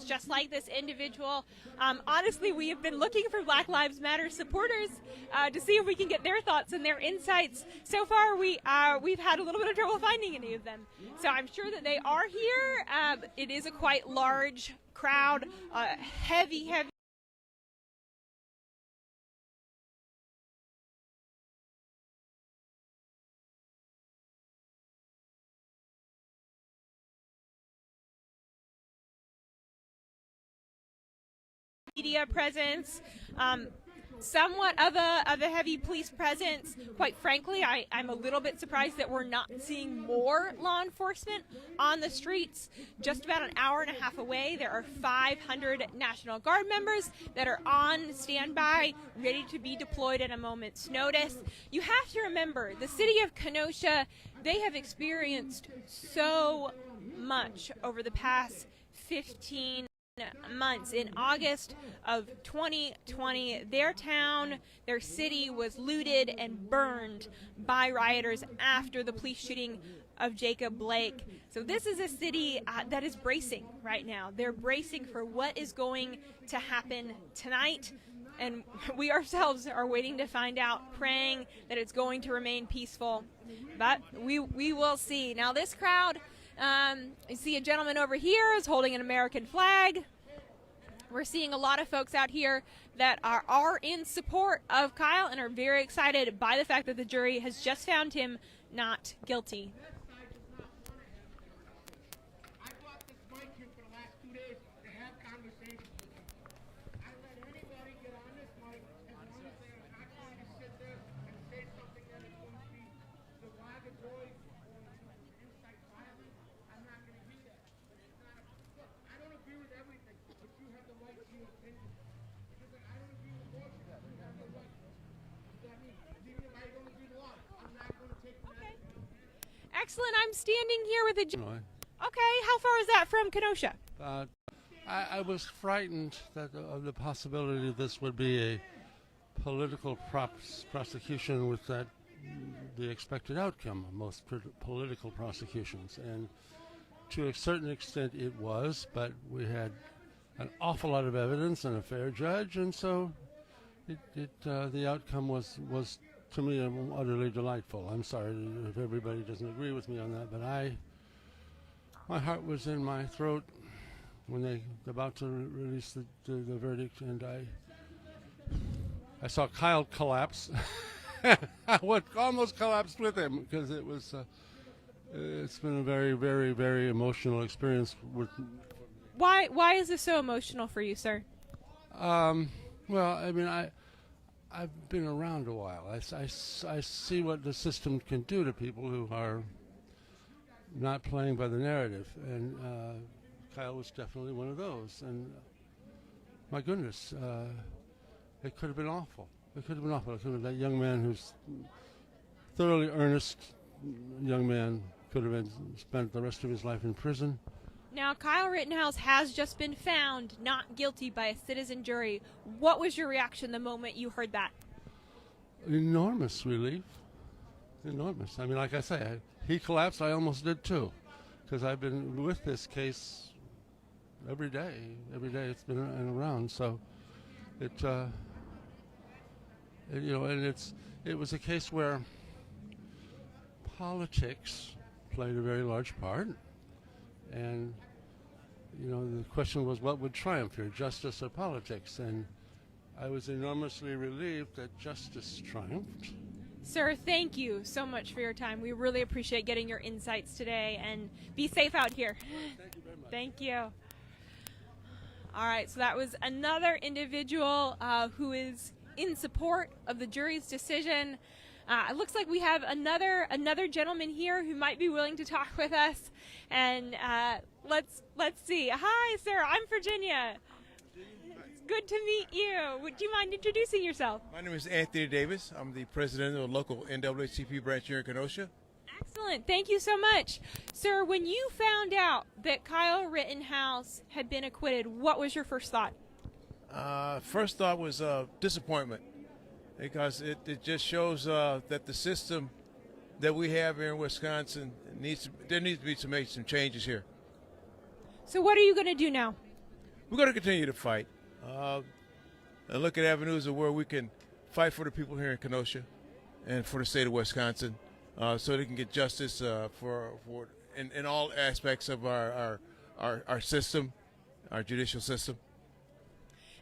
just like this individual. Honestly, we have been looking for Black Lives Matter supporters to see if we can get their thoughts and their insights. So far, we've had a little bit of trouble finding any of them. So I'm sure that they are here. It is a quite large crowd, heavy media presence, somewhat of a heavy police presence. Quite frankly, I'm a little bit surprised that we're not seeing more law enforcement on the streets. Just about an hour and a half away, there are 500 National Guard members that are on standby, ready to be deployed at a moment's notice. You have to remember, the city of Kenosha, they have experienced so much over the past 15 months. In August of 2020, their town, their city was looted and burned by rioters after the police shooting of Jacob Blake. So this is a city that is bracing right now. They're bracing for what is going to happen tonight, and we ourselves are waiting to find out, praying that it's going to remain peaceful. But we will see. Now this crowd, you see a gentleman over here is holding an American flag. We're seeing a lot of folks out here that are in support of Kyle and are very excited by the fact that the jury has just found him not guilty. I brought this mic here for the last 2 days to have conversations with him. I let anybody get on this mic as long as they are not going to sit there and say something that is going to be derogatory or incite violence. I'm not going to do that. It's not look, I don't agree with everything, but you have the right to your opinion. Because I don't agree with abortion. You have the right. You know what I mean? Even if I don't agree with law, I'm not going to take that. Excellent. I'm standing here with a... Okay, how far is that from Kenosha? I was frightened of the possibility this would be a political prosecution with the expected outcome of most political prosecutions. And to a certain extent it was, but we had an awful lot of evidence and a fair judge, and so the outcome was to me utterly delightful. I'm sorry if everybody doesn't agree with me on that, but my heart was in my throat when they were about to release the verdict, and I saw Kyle collapse. I almost collapsed with him because it was. It's been a very, very, very emotional experience. Why is this so emotional for you, sir? Well, I mean, I've been around a while. I see what the system can do to people who are not playing by the narrative, and Kyle was definitely one of those. And my goodness, it could have been awful. It could have been awful. It could have been that young man who's thoroughly earnest young man could have spent the rest of his life in prison. Now, Kyle Rittenhouse has just been found not guilty by a citizen jury. What was your reaction the moment you heard that? Enormous relief. Enormous. I mean, like I say, he collapsed, I almost did too, because I've been with this case every day. Every day it's been around. So it was a case where politics played a very large part, and the question was, what would triumph here, justice or politics? And I was enormously relieved that justice triumphed. Sir, thank you so much for your time. We really appreciate getting your insights today, and be safe out here. Thank you very much. Thank you. All right, so that was another individual who is in support of the jury's decision. It looks like we have another gentleman here who might be willing to talk with us, and let's see. Hi, sir. I'm Virginia. It's good to meet you. Would you mind introducing yourself? My name is Anthony Davis. I'm the president of the local NAACP branch here in Kenosha. Excellent. Thank you so much, sir. When you found out that Kyle Rittenhouse had been acquitted, what was your first thought? First thought was disappointment, because it just shows that the system that we have here in Wisconsin there needs to be some changes here. So what are you going to do now? we're going to continue to fight and look at avenues of where we can fight for the people here in Kenosha and for the state of Wisconsin, so they can get justice for in all aspects of our system, our judicial system.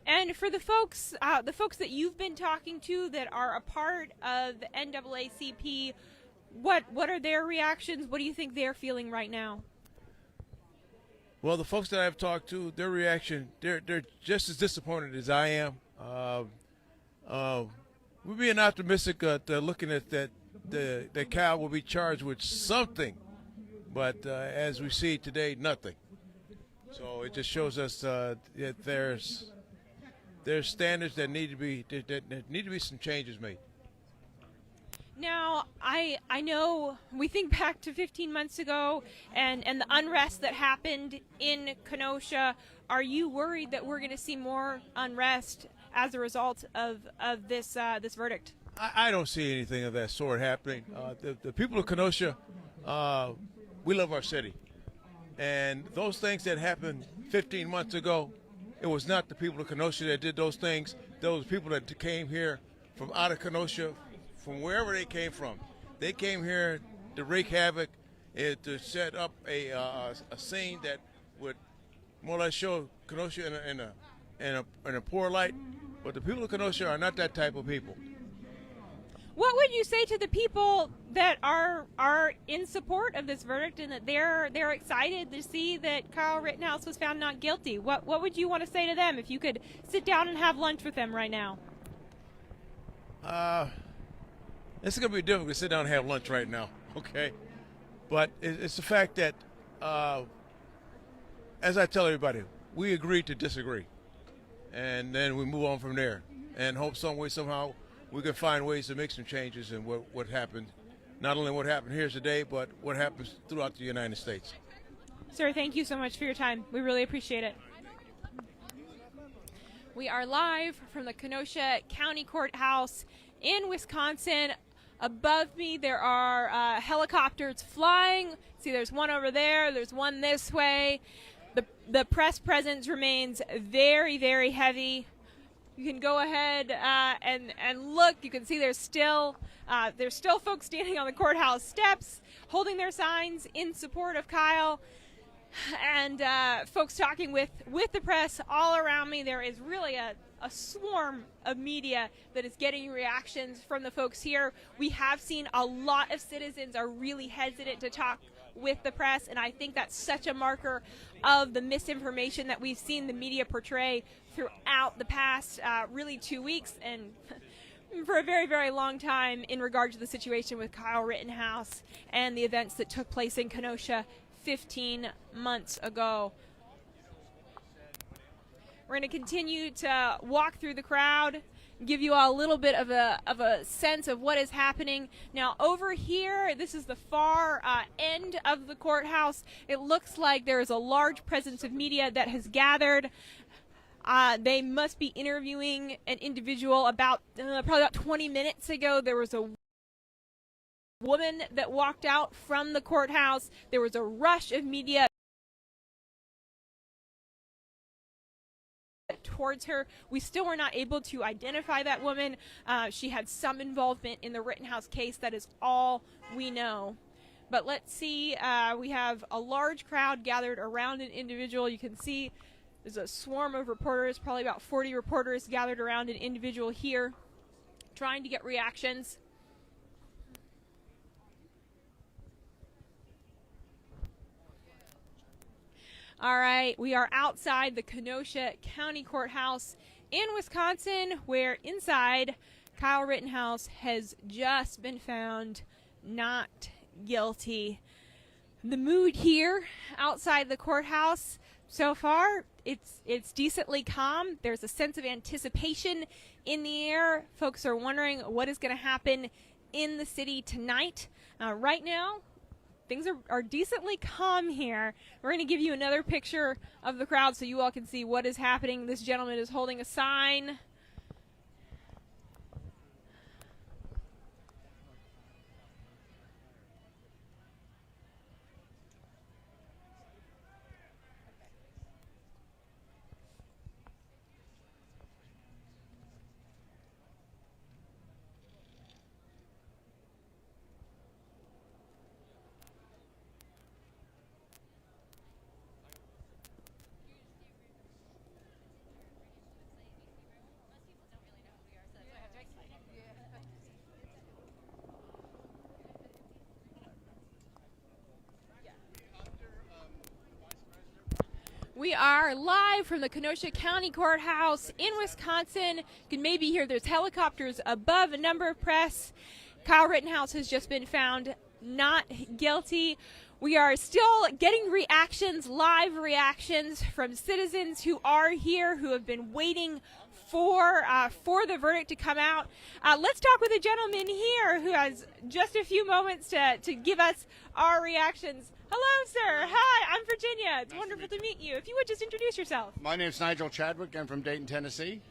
And for the folks that you've been talking to that are a part of the NAACP, what are their reactions? What do you think they're feeling right now? Well, the folks that I've talked to, their reaction, they're just as disappointed as I am. We're being optimistic looking at that Kyle will be charged with something, but as we see today, nothing. So it just shows us that there's standards that need to be some changes made. Now, I know we think back to 15 months ago and the unrest that happened in Kenosha. Are you worried that we're going to see more unrest as a result of this verdict? I don't see anything of that sort happening. The people of Kenosha, we love our city. And those things that happened 15 months ago, it was not the people of Kenosha that did those things. Those people that came here from out of Kenosha, from wherever they came from. They came here to wreak havoc, to set up a scene that would more or less show Kenosha in a poor light. But the people of Kenosha are not that type of people. What would you say to the people that are in support of this verdict and that they're excited to see that Kyle Rittenhouse was found not guilty? What would you want to say to them if you could sit down and have lunch with them right now? It's going to be difficult to sit down and have lunch right now, okay? But it's the fact that, as I tell everybody, we agree to disagree. And then we move on from there and hope some way, somehow, we can find ways to make some changes in what happened, not only what happened here today, but what happens throughout the United States. Sir, thank you so much for your time. We really appreciate it. We are live from the Kenosha County Courthouse in Wisconsin. Above me, there are helicopters flying. See, there's one over there. There's one this way. The press presence remains very, very heavy. You can go ahead and look. You can see there's still folks standing on the courthouse steps, holding their signs in support of Kyle, and folks talking with the press all around me. There is really a swarm of media that is getting reactions from the folks here. We have seen a lot of citizens are really hesitant to talk with the press, and I think that's such a marker of the misinformation that we've seen the media portray throughout the past really 2 weeks and for a very, very long time in regard to the situation with Kyle Rittenhouse and the events that took place in Kenosha 15 months ago. We're going to continue to walk through the crowd, give you all a little bit of a sense of what is happening. Now, over here, this is the far end of the courthouse. It looks like there is a large presence of media that has gathered. They must be interviewing an individual. Probably about 20 minutes ago, there was a woman that walked out from the courthouse. There was a rush of media towards her. We still were not able to identify that woman. She had some involvement in the Rittenhouse case. That is all we know. But let's see. We have a large crowd gathered around an individual. You can see there's a swarm of reporters, probably about 40 reporters gathered around an individual here, trying to get reactions. All right, we are outside the Kenosha County Courthouse in Wisconsin, where inside Kyle Rittenhouse has just been found not guilty. The mood here outside the courthouse so far, it's decently calm. There's a sense of anticipation in the air. Folks are wondering what is going to happen in the city tonight. Right now, things are decently calm here. We're going to give you another picture of the crowd so you all can see what is happening. This gentleman is holding a sign. We are live from the Kenosha County Courthouse in Wisconsin. You can maybe hear there's helicopters above a number of press. Kyle Rittenhouse has just been found not guilty. We are still getting reactions, live reactions from citizens who are here, who have been waiting for the verdict to come out. Let's talk with a gentleman here who has just a few moments to give us our reactions. Hello, sir. Hi, I'm Virginia. It's wonderful to meet you. If you would just introduce yourself. My name's Nigel Chadwick. I'm from Dayton, Tennessee.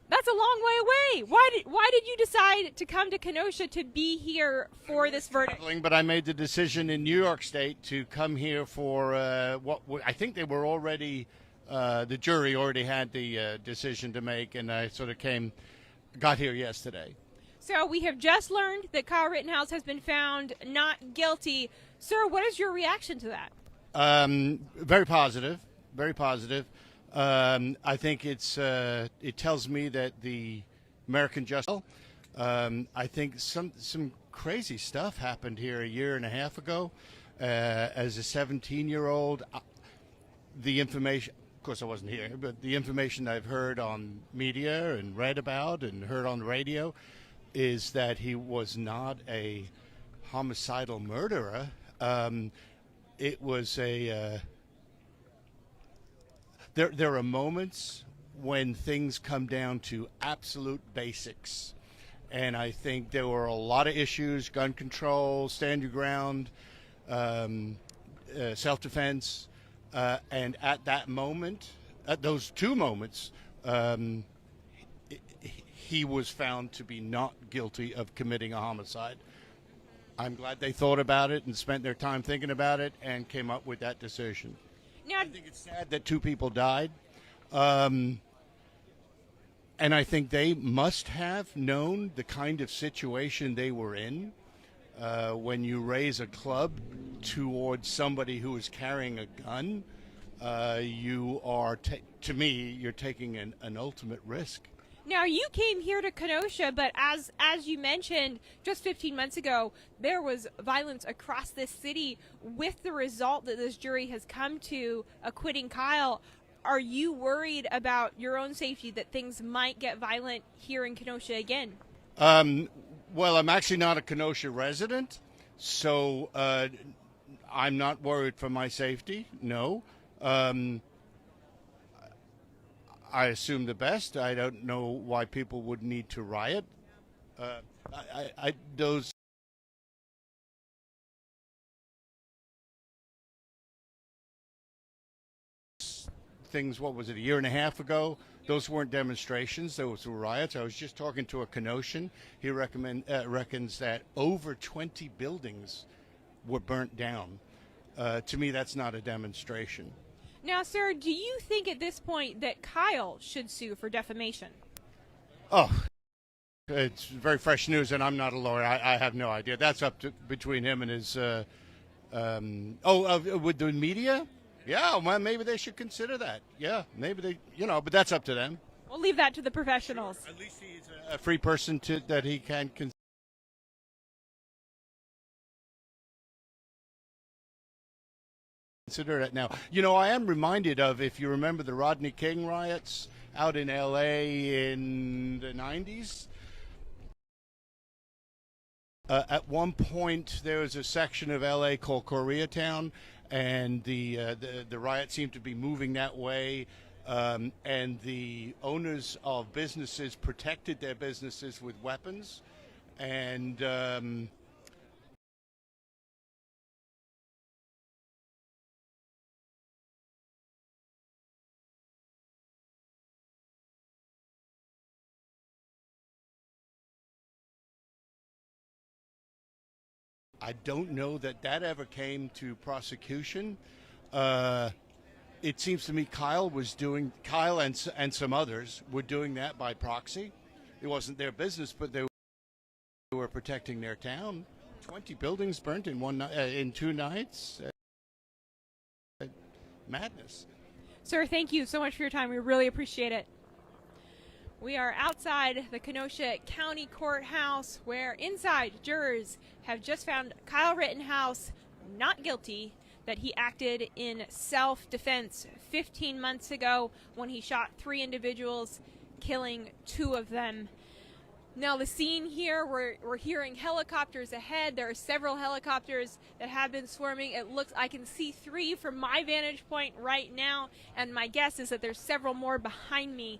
That's a long way away. Why did you decide to come to Kenosha to be here for this verdict? But I made the decision in New York State to come here for I think they were already, the jury already had the decision to make, and I sort of got here yesterday. So we have just learned that Kyle Rittenhouse has been found not guilty. Sir, what is your reaction to that? Very positive, very positive. I think it tells me that the American justice. I think some crazy stuff happened here a year and a half ago. As a 17-year-old, the information. Of course, I wasn't here, but the information I've heard on media and read about and heard on the radio is that he was not a homicidal murderer. It was there are moments when things come down to absolute basics. And I think there were a lot of issues: gun control, stand your ground, self-defense. And at that moment, at those two moments, he was found to be not guilty of committing a homicide. I'm glad they thought about it and spent their time thinking about it and came up with that decision. Now, I think it's sad that two people died. And I think they must have known the kind of situation they were in. When you raise a club towards somebody who is carrying a gun, you are, to me, you're taking an ultimate risk. Now, you came here to Kenosha, but as you mentioned, just 15 months ago, there was violence across this city with the result that this jury has come to acquitting Kyle. Are you worried about your own safety, that things might get violent here in Kenosha again? Well, I'm actually not a Kenosha resident, so I'm not worried for my safety, no. I assume the best. I don't know why people would need to riot. Those things, what was it, a year and a half ago? Those weren't demonstrations. Those were riots. I was just talking to a Kenoshan. He reckons that over 20 buildings were burnt down. To me, that's not a demonstration. Now, sir, do you think at this point that Kyle should sue for defamation? Oh, it's very fresh news, and I'm not a lawyer. I have no idea. That's up to between him and his. With the media? Yeah, well, maybe they should consider that. Yeah, maybe they, but that's up to them. We'll leave that to the professionals. At least he's a free person that he can consider it now. I am reminded of, if you remember, the Rodney King riots out in L.A. in the 90s. At one point, there was a section of L.A. called Koreatown, and the riot seemed to be moving that way. And the owners of businesses protected their businesses with weapons. And I don't know that ever came to prosecution. It seems to me Kyle and some others were doing that by proxy. It wasn't their business, but they were protecting their town. 20 buildings burnt in 2 nights. Madness. Sir, thank you so much for your time. We really appreciate it. We are outside the Kenosha County Courthouse, where inside jurors have just found Kyle Rittenhouse not guilty. that he acted in self-defense 15 months ago when he shot 3 individuals, killing 2 of them. Now the scene here, we're hearing helicopters ahead. There are several helicopters that have been swarming. It looks, I can see 3 from my vantage point right now, and my guess is that there's several more behind me.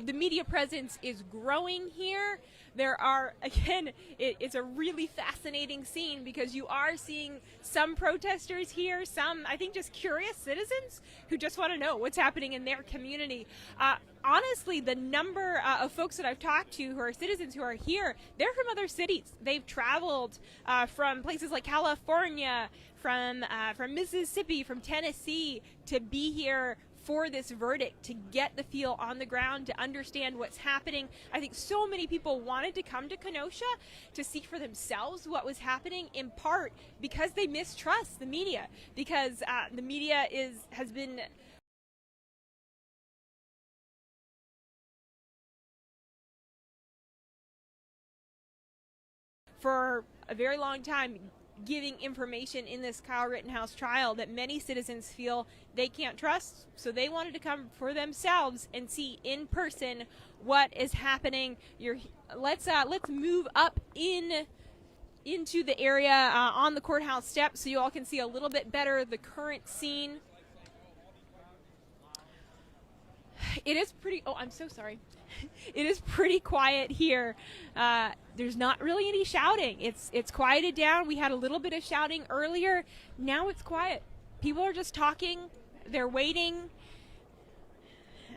The media presence is growing here. There are, again, it's a really fascinating scene because you are seeing some protesters here, some, I think, just curious citizens who just want to know what's happening in their community. Honestly, the number of folks that I've talked to who are citizens who are here, they're from other cities. They've traveled from places like California, from Mississippi, from Tennessee to be here for this verdict, to get the feel on the ground, to understand what's happening. I think so many people wanted to come to Kenosha to see for themselves what was happening, in part because they mistrust the media, because the media has been for a very long time giving information in this Kyle Rittenhouse trial that many citizens feel they can't trust, so they wanted to come for themselves and see in person what is happening. Let's move up into the area on the courthouse steps so you all can see a little bit better the current scene. It is pretty, oh, I'm so sorry. It is pretty quiet here. There's not really any shouting. It's quieted down. We had a little bit of shouting earlier. Now it's quiet. People are just talking. They're waiting.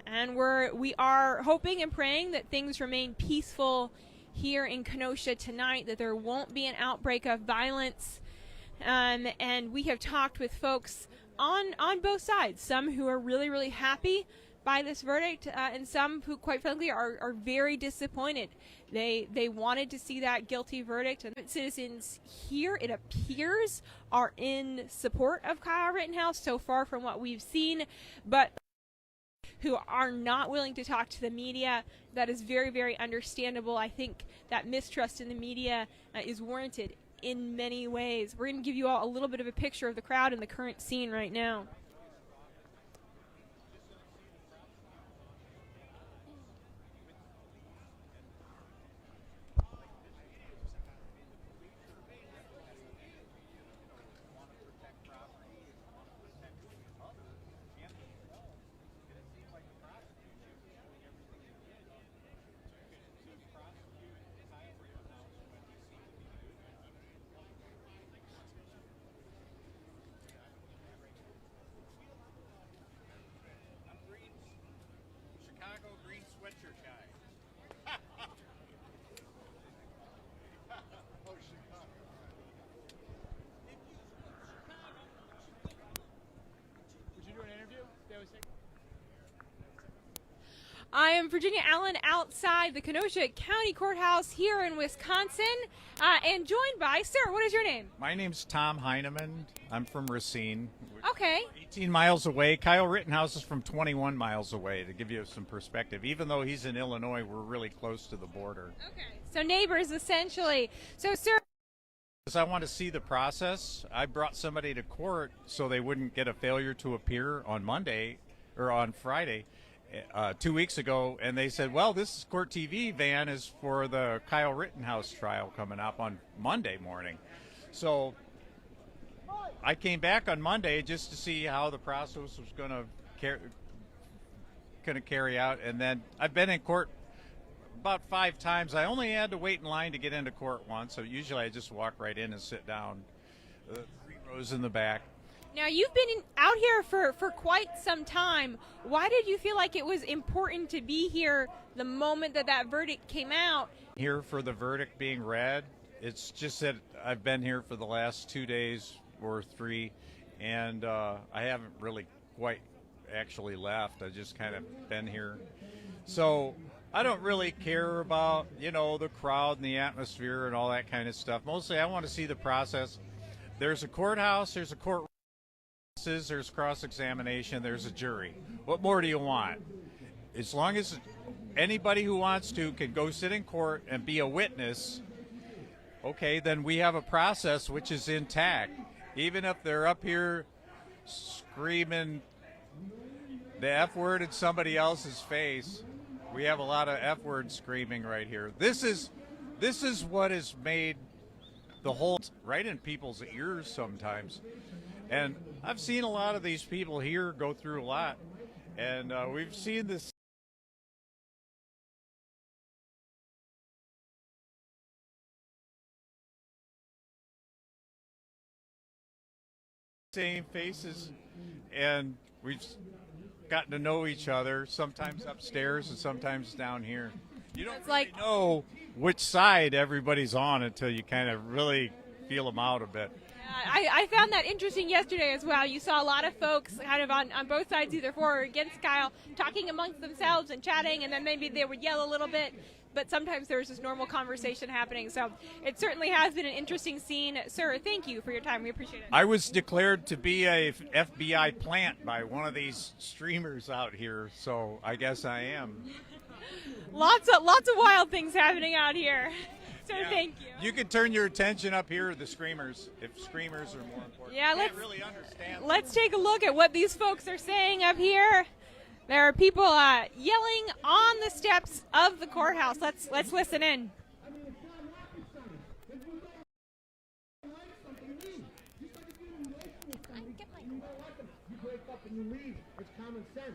And we are hoping and praying that things remain peaceful here in Kenosha tonight, that there won't be an outbreak of violence. And we have talked with folks on both sides, some who are really, really happy by this verdict, and some who, quite frankly, are very disappointed. They wanted to see that guilty verdict, and citizens here, it appears, are in support of Kyle Rittenhouse so far from what we've seen, but who are not willing to talk to the media. That is very, very understandable. I think that mistrust in the media is warranted in many ways. We're going to give you all a little bit of a picture of the crowd in the current scene right now. I am Virginia Allen outside the Kenosha County Courthouse here in Wisconsin, and joined by, sir, what is your name? My name's Tom Heineman. I'm from Racine. Okay. 18 miles away. Kyle Rittenhouse is from 21 miles away, to give you some perspective. Even though he's in Illinois, we're really close to the border. Okay. So neighbors, essentially. So, sir, because I want to see the process, I brought somebody to court so they wouldn't get a failure to appear on Monday or on Friday. 2 weeks ago, and they said, well, this Court TV van is for the Kyle Rittenhouse trial coming up on Monday morning. So I came back on Monday just to see how the process was going to carry out, and then I've been in court about 5 times. I only had to wait in line to get into court once, so usually I just walk right in and sit down 3 rows in the back. Now, you've been out here for quite some time. Why did you feel like it was important to be here the moment that verdict came out? Here for the verdict being read. It's just that I've been here for the last 2 days or 3, and I haven't really quite actually left. I just kind of been here. So I don't really care about, the crowd and the atmosphere and all that kind of stuff. Mostly I want to see the process. There's a courthouse, there's a court. There's cross-examination, there's a jury. What more do you want? As long as anybody who wants to can go sit in court and be a witness, okay, then we have a process which is intact. Even if they're up here screaming the F word in somebody else's face. We have a lot of F word screaming right here. This is what has made the whole right in people's ears sometimes. And I've seen a lot of these people here go through a lot, and we've seen this same faces, and we've gotten to know each other, sometimes upstairs and sometimes down here. You don't really know which side everybody's on until you kind of really feel them out a bit. I found that interesting yesterday as well. You saw a lot of folks kind of on both sides, either for or against Kyle, talking amongst themselves and chatting, and then maybe they would yell a little bit, but sometimes there's this normal conversation happening. So it certainly has been an interesting scene. Sir, thank you for your time. We appreciate it. I was declared to be a FBI plant by one of these streamers out here, so I guess I am. Lots of wild things happening out here. So yeah. Thank you. You could turn your attention up here to the screamers, if screamers are more important. Yeah, let's take a look at what these folks are saying up here. There are people yelling on the steps of the courthouse. Let's listen in. You break up and you leave. It's common sense.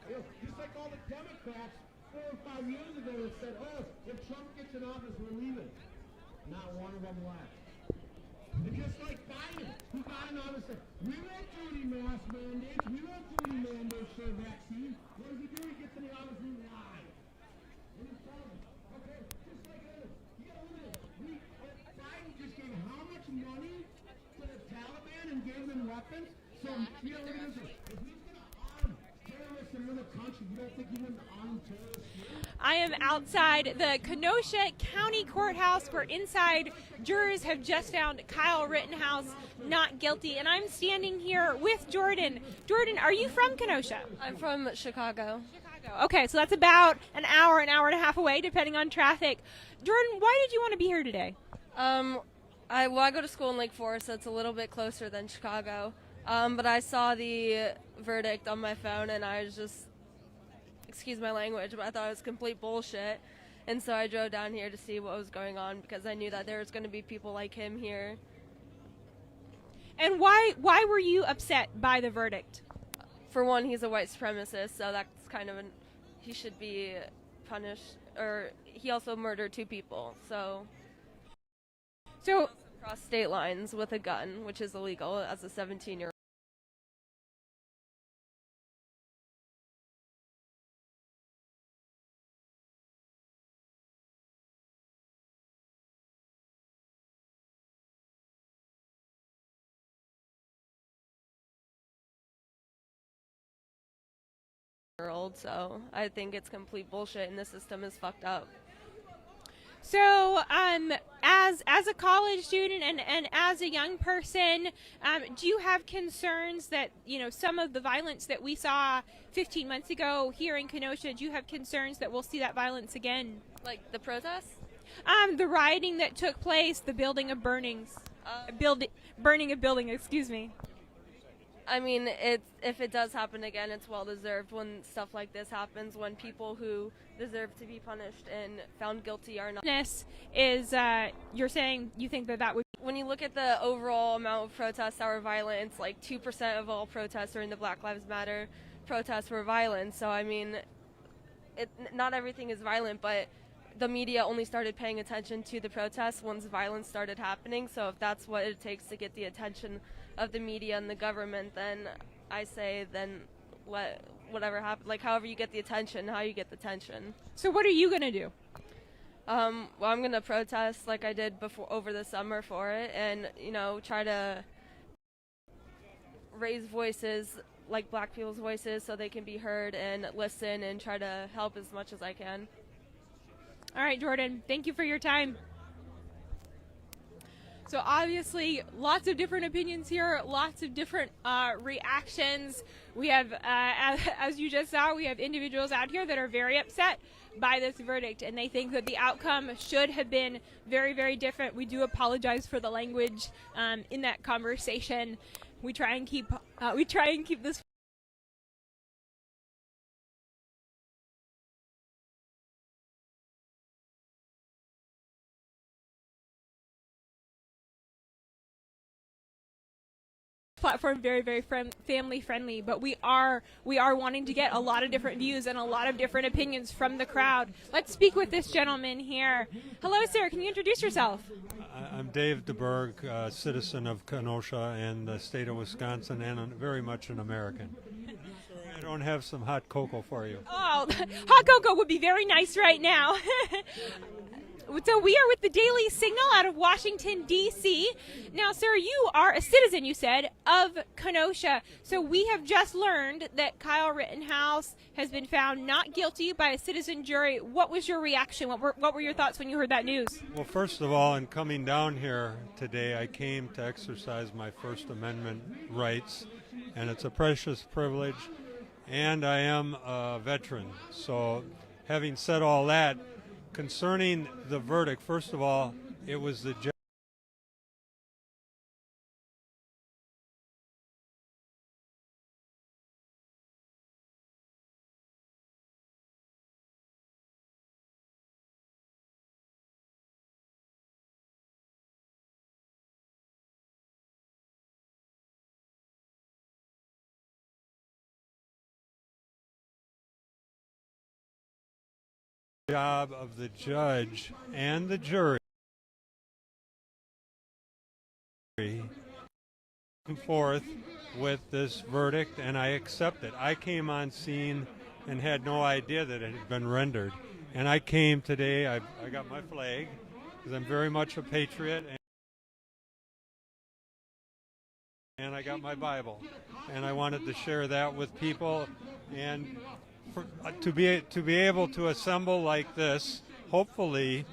Just like all the Democrats 4 or 5 years ago that said, oh, if Trump gets in office, we're leaving. Not one of them left. And just like Biden, who got in office and said, we won't do any mask mandates, we won't do any mandates for a vaccine. What does he do? He gets in the office and he lies. And he's telling them, okay, just like this. You gotta look at it. Biden just gave how much money to the Taliban and gave them weapons? So, you know, look at this. If he's gonna arm terrorists in another country, you don't think he wouldn't arm terrorists here? I am outside the Kenosha County Courthouse, where inside jurors have just found Kyle Rittenhouse not guilty, and I'm standing here with Jordan. Jordan, are you from Kenosha? I'm from Chicago. Okay, so that's about an hour and a half away, depending on traffic. Jordan, why did you want to be here today? I go to school in Lake Forest, so it's a little bit closer than Chicago. But I saw the verdict on my phone, and I was just, excuse my language, but I thought it was complete bullshit. And so I drove down here to see what was going on, because I knew that there was going to be people like him here. And why were you upset by the verdict? For one, he's a white supremacist, so that's kind of he should be punished. Or he also murdered 2 people, so crossed state lines with a gun, which is illegal as a 17-year-old. So I think it's complete bullshit, and the system is fucked up. So, as a college student and as a young person, do you have concerns that, you know, some of the violence that we saw 15 months ago here in Kenosha, do you have concerns that we'll see that violence again? Like the protests? The rioting that took place, the burning of buildings, excuse me. I mean, if it does happen again, it's well-deserved when stuff like this happens, when people who deserve to be punished and found guilty are not. You're saying you think that would... When you look at the overall amount of protests that were violent, it's like 2% of all protests during the Black Lives Matter protests were violent. So, I mean, not everything is violent, but the media only started paying attention to the protests once violence started happening. So if that's what it takes to get the attention of the media and the government, then I say then whatever happens, like however you get the attention, how you get the attention. So what are you going to do? Well, I'm going to protest like I did over the summer for it, and, you know, try to raise voices like black people's voices so they can be heard and listen and try to help as much as I can. All right, Jordan, thank you for your time. So obviously, lots of different opinions here, lots of different reactions. We have, as you just saw, we have individuals out here that are very upset by this verdict, and they think that the outcome should have been very, very different. We do apologize for the language in that conversation. we try and keep this platform very, very family friendly, but we are wanting to get a lot of different views and a lot of different opinions from the crowd. Let's speak with this gentleman here. Hello, sir. Can you introduce yourself? I'm Dave DeBerg, citizen of Kenosha and the state of Wisconsin, and very much an American. I don't have some hot cocoa for you. Oh, hot cocoa would be very nice right now. So we are with the Daily Signal out of Washington, D.C. Now, sir, you are a citizen, you said, of Kenosha. So we have just learned that Kyle Rittenhouse has been found not guilty by a citizen jury. What was your reaction? What were your thoughts when you heard that news? Well, first of all, in coming down here today, I came to exercise my First Amendment rights, and it's a precious privilege, and I am a veteran. So having said all that, concerning the verdict, first of all, it was the job of the judge and the jury forth with this verdict, and I accept it. I came on scene and had no idea that it had been rendered, and I came today. I got my flag because I'm very much a patriot, and I got my Bible, and I wanted to share that with people, and to be able to assemble like this, hopefully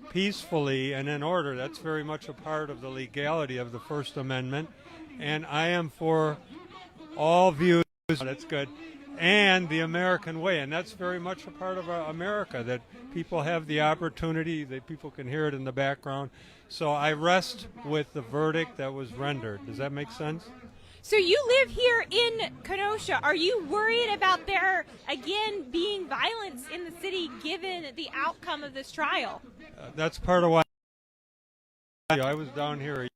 peacefully and in order. That's very much a part of the legality of the First Amendment, and I am for all views. That's good. And the American way, and that's very much a part of America, that people have the opportunity, that people can hear it in the background. So I rest with the verdict that was rendered. Does that make sense? So you live here in Kenosha. Are you worried about there, again, being violence in the city given the outcome of this trial? That's part of why I was down here.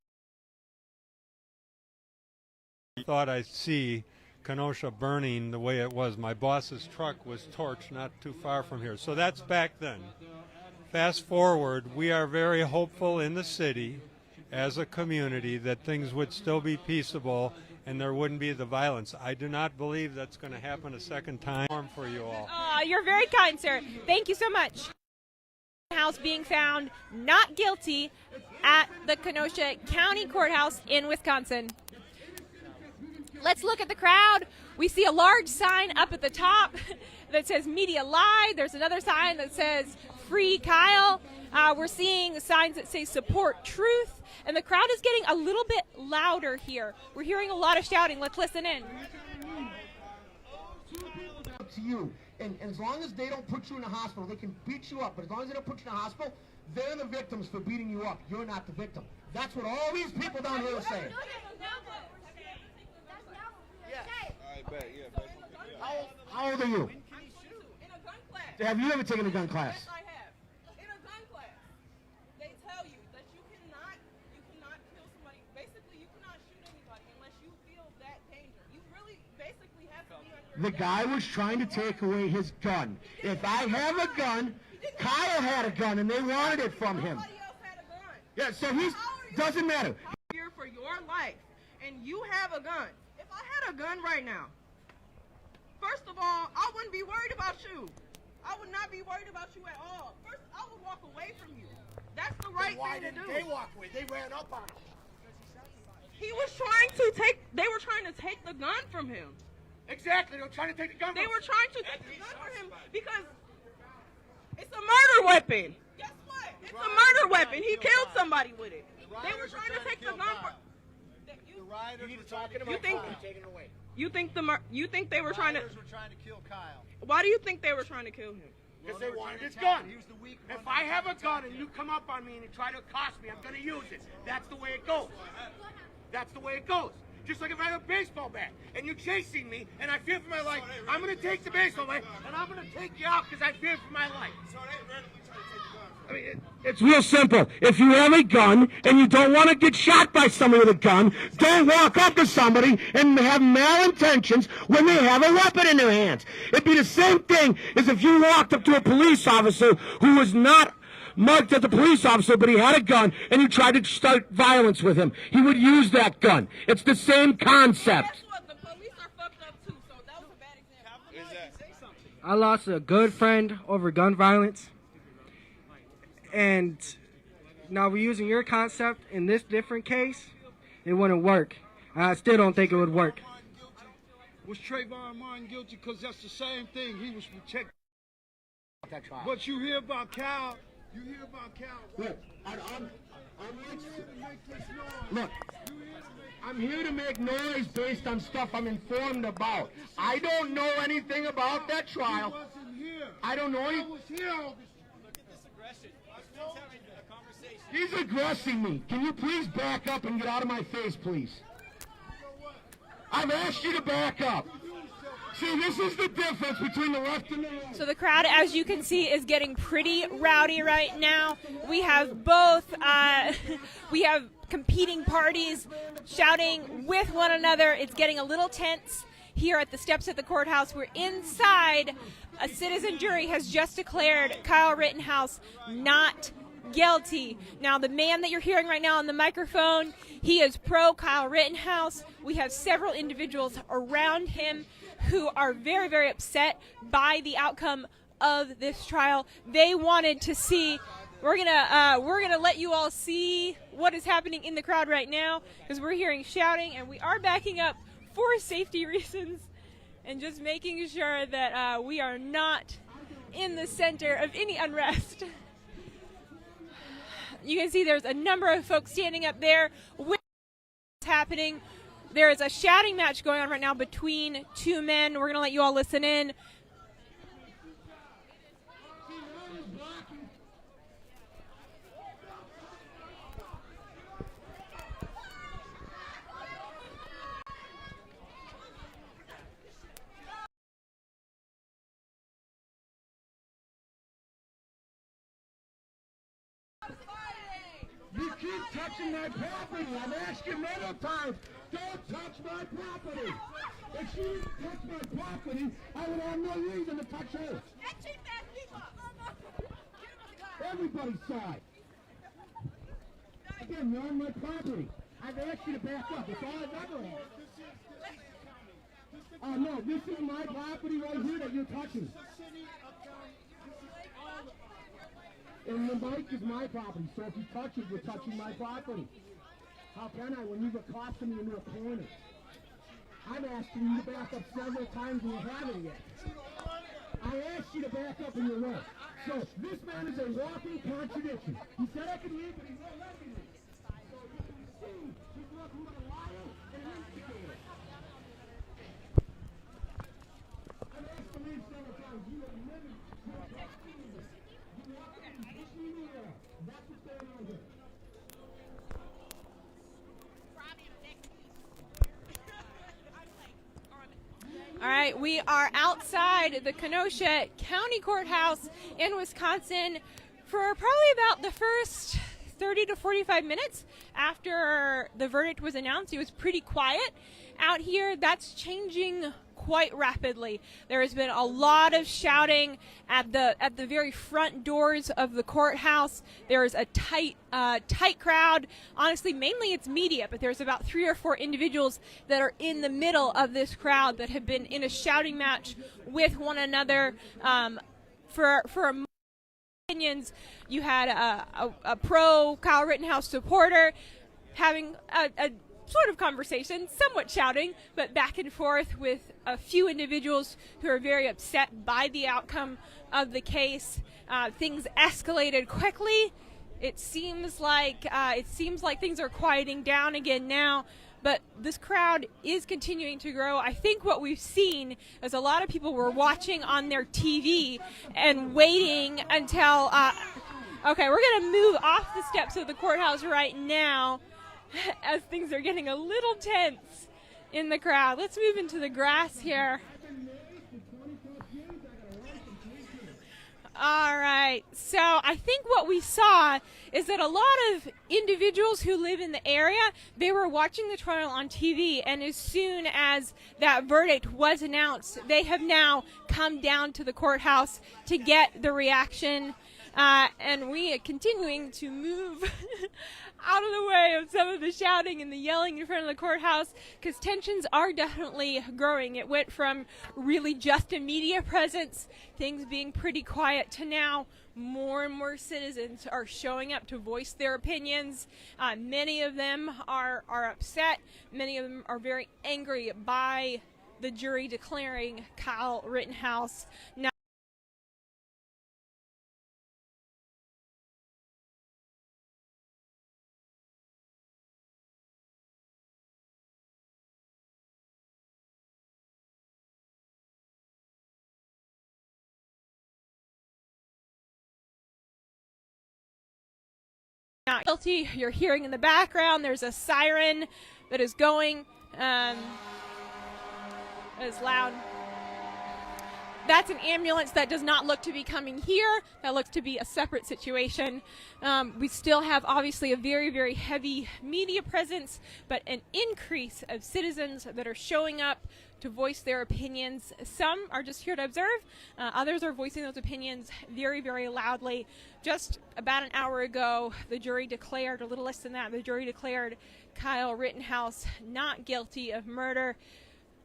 I thought I'd see Kenosha burning the way it was. My boss's truck was torched not too far from here. So that's back then. Fast forward, we are very hopeful in the city as a community that things would still be peaceable and there wouldn't be the violence. I do not believe that's going to happen a second time for you all. You're very kind, sir. Thank you so much. House being found not guilty at the Kenosha County Courthouse in Wisconsin. Let's look at the crowd. We see a large sign up at the top that says Media Lie. There's another sign that says Free Kyle. We're seeing signs that say Support Truth. And the crowd is getting a little bit louder here. We're hearing a lot of shouting. Let's listen in. To you, and as long as they don't put you in a hospital, they can beat you up. But as long as they don't put you in a hospital, they're the victims for beating you up. You're not the victim. That's what all these people down here are saying. How old are you? Have you ever taken a gun class? Yes, I have. In a gun class, they tell you that you cannot kill somebody. Basically, you cannot shoot anybody unless you feel that danger. You really basically have to be on your The guy was trying to take away his gun. If I have a gun, Kyle had a gun, and they wanted it from him. Nobody else had a gun. Yeah, so he's doesn't matter. Here for your life, and you have a gun. If I had a gun right now, first of all, I wouldn't be worried about you. I would not be worried about you at all. First, I would walk away from you. That's the right thing to do. They walk away. They ran up on him. He was trying to take. They were trying to take the gun from him. Exactly. They were trying to take the gun. They were trying to take the gun from him because it's a murder weapon. Guess what? It's a murder weapon. He killed somebody with it. They were trying to take the gun from. You need to talk about taking it away. You think they were trying to? Were trying to kill Kyle. Why do you think they were trying to kill him? Because they wanted his gun. If I have a gun and you come up on me and you try to accost me, I'm going to use it. That's the way it goes. That's the way it goes. Just like if I have a baseball bat and you're chasing me and I fear for my life, I'm going to take the baseball bat and I'm going to take you out because I fear for my life. I mean, it's real simple. If you have a gun and you don't want to get shot by somebody with a gun, don't walk up to somebody and have malintentions when they have a weapon in their hands. It'd be the same thing as if you walked up to a police officer who was not marked as a police officer, but he had a gun, and you tried to start violence with him. He would use that gun. It's the same concept. Guess what? The police are fucked up too, so that was a bad example. I lost a good friend over gun violence, and now we're using your concept in this different case. It wouldn't work. I still don't think it would work. Was Trayvon Martin guilty? Because that's the same thing. He was protected. But you hear about Cal. You hear about Cal. Look, I'm here to make noise based on stuff I'm informed about. I don't know anything about that trial. I don't know any. I was here. Look at this aggression. Still having a conversation. He's aggressing me. Can you please back up and get out of my face, please? I've asked you to back up. See, this is the difference between the left and the right. So the crowd, as you can see, is getting pretty rowdy right now. We have both, we have competing parties shouting with one another. It's getting a little tense here at the steps of the courthouse. We're inside. A citizen jury has just declared Kyle Rittenhouse not guilty. Now, the man that you're hearing right now on the microphone, he is pro Kyle Rittenhouse. We have several individuals around him who are very, very upset by the outcome of this trial. They wanted to see. We're gonna let you all see what is happening in the crowd right now, because we're hearing shouting, and we are backing up for safety reasons and just making sure that we are not in the center of any unrest. You can see there's a number of folks standing up there with what's happening. There is a shouting match going on right now between two men. We're going to let you all listen in. You keep touching my property. I've asked you many times, don't touch my property. If she didn't touch my property, I would have no reason to touch her. Everybody saw it. Again, you're on my property. I've asked you to back up. It's all I've ever asked. Oh, no, this is my property right here that you're touching. And the mic is my property, so if you touch it, you're touching my property. How can I when you've accosted me into a corner? I'm asking you to back up several times and you haven't yet. I asked you to back up and you won't. So this man is a walking contradiction. He said I could leave, but he won't let me leave. So you can see he's nothing but a liar and an instigator. I've asked to leave several times. You have never talked to me. You walk up and push me in the air. That's what's going on here. All right, we are outside the Kenosha County Courthouse in Wisconsin for probably about the first 30 to 45 minutes after the verdict was announced. It was pretty quiet out here. That's changing quite rapidly. There has been a lot of shouting at the very front doors of the courthouse. There is a tight crowd. Honestly, mainly it's media, but there's about 3 or 4 individuals that are in the middle of this crowd that have been in a shouting match with one another for opinions. You had a pro Kyle Rittenhouse supporter having a sort of conversation, somewhat shouting, but back and forth with a few individuals who are very upset by the outcome of the case. Things escalated quickly. It seems like things are quieting down again now, but this crowd is continuing to grow. I think what we've seen is a lot of people were watching on their TV and waiting until. Okay, we're going to move off the steps of the courthouse right now, as things are getting a little tense in the crowd. Let's move into the grass here. All right, so I think what we saw is that a lot of individuals who live in the area, they were watching the trial on TV, and as soon as that verdict was announced, they have now come down to the courthouse to get the reaction, and we are continuing to move out of the way of some of the shouting and the yelling in front of the courthouse, because tensions are definitely growing. It went from really just a media presence, things being pretty quiet, to now more and more citizens are showing up to voice their opinions. Many of them are upset. Many of them are very angry by the jury declaring Kyle Rittenhouse not guilty. You're hearing in the background there's a siren that is going. It is loud. That's an ambulance that does not look to be coming here. That looks to be a separate situation. We still have obviously a very, very heavy media presence, but an increase of citizens that are showing up to voice their opinions. Some are just here to observe. Others are voicing those opinions very, very loudly. Just about an hour ago, the jury declared, a little less than that, the jury declared Kyle Rittenhouse not guilty of murder.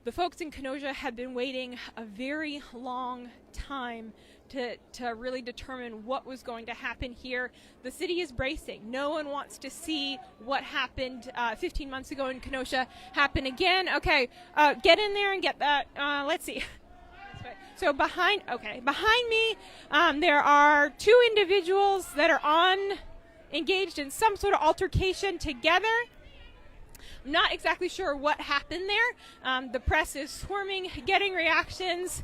The folks in Kenosha had been waiting a very long time to really determine what was going to happen here. The city is bracing. No one wants to see what happened 15 months ago in Kenosha happen again. Okay, get in there and get that. Let's see. So behind me, there are two individuals that are engaged in some sort of altercation together. I'm not exactly sure what happened there. The press is swarming, getting reactions.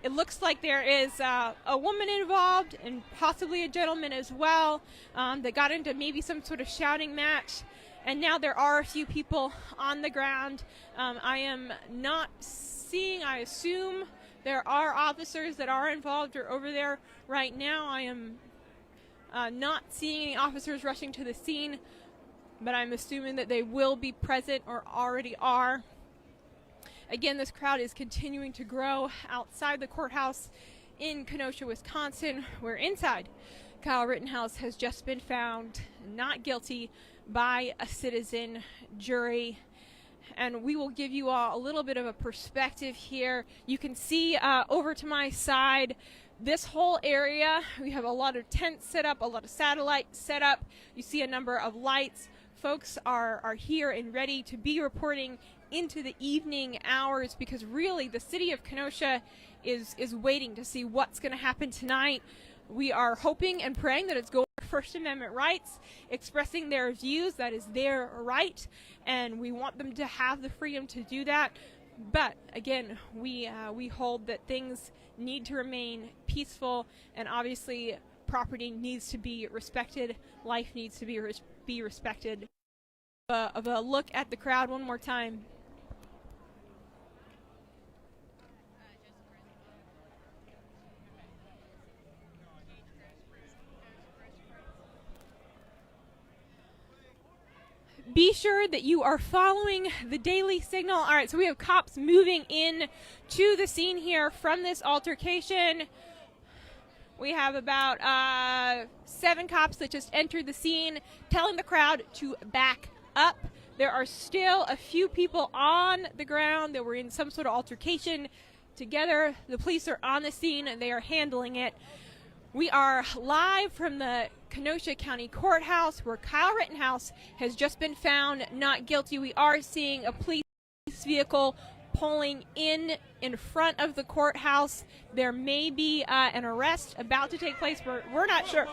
It looks like there is a woman involved and possibly a gentleman as well that got into maybe some sort of shouting match. And now there are a few people on the ground. I am not seeing, I assume there are officers that are involved or over there right now. I am not seeing any officers rushing to the scene, but I'm assuming that they will be present or already are. Again, this crowd is continuing to grow outside the courthouse in Kenosha, Wisconsin, where inside Kyle Rittenhouse has just been found not guilty by a citizen jury. And we will give you all a little bit of a perspective here. You can see over to my side, this whole area, we have a lot of tents set up, a lot of satellites set up. You see a number of lights. Folks are here and ready to be reporting into the evening hours, because really the city of Kenosha is waiting to see what's going to happen tonight. We are hoping and praying that it's going to First Amendment rights, expressing their views. That is their right, and we want them to have the freedom to do that. But again, we hold that things need to remain peaceful, and obviously property needs to be respected, life needs to be respected. Of a look at the crowd one more time. Be sure that you are following the daily signal. All right, so we have cops moving in to the scene here from this altercation. We have about 7 cops that just entered the scene, telling the crowd to back up. There are still a few people on the ground that were in some sort of altercation together. The police are on the scene and they are handling it. We are live from the Kenosha County Courthouse, where Kyle Rittenhouse has just been found not guilty. We are seeing a police vehicle pulling in front of the courthouse. There may be an arrest about to take place. We're not sure.